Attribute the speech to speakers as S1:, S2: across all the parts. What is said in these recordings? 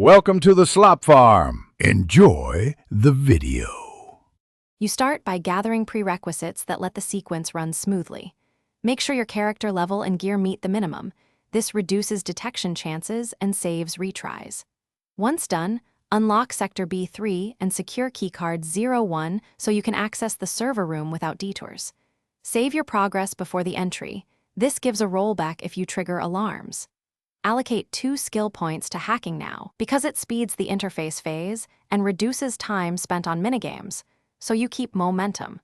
S1: Welcome to the Slop Farm. Enjoy the video.
S2: You start by gathering prerequisites that let the sequence run smoothly. Make sure your character level and gear meet the minimum. This reduces detection chances and saves retries. Once done, unlock Sector B3 and secure keycard 01 so you can access the server room without detours. Save your progress before the entry. This gives a rollback if you trigger alarms. Allocate 2 skill points to hacking now because it speeds the interface phase and reduces time spent on minigames, so you keep momentum.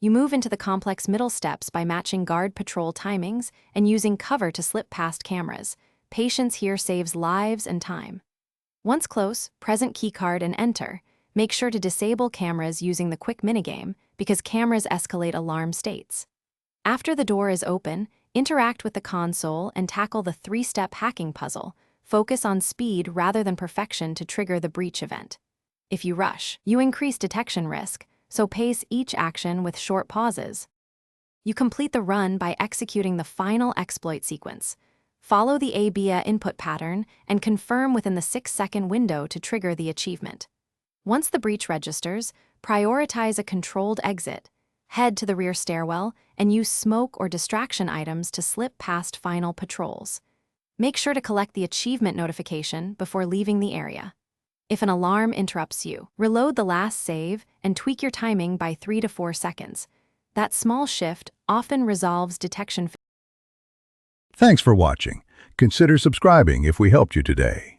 S2: You move into the complex middle steps by matching guard patrol timings and using cover to slip past cameras. Patience here saves lives and time. Once close, present keycard and enter. Make sure to disable cameras using the quick minigame because cameras escalate alarm states. After the door is open, interact with the console and tackle the 3-step hacking puzzle. Focus on speed rather than perfection to trigger the breach event. If you rush, you increase detection risk, so pace each action with short pauses. You complete the run by executing the final exploit sequence. Follow the ABIA input pattern and confirm within the 6-second window to trigger the achievement. Once the breach registers, prioritize a controlled exit. Head to the rear stairwell and use smoke or distraction items to slip past final patrols. Make sure to collect the achievement notification before leaving the area. If an alarm interrupts you, reload the last save and tweak your timing by 3 to 4 seconds. That small shift often resolves detection.
S1: Thanks for watching. Consider subscribing if we helped you today.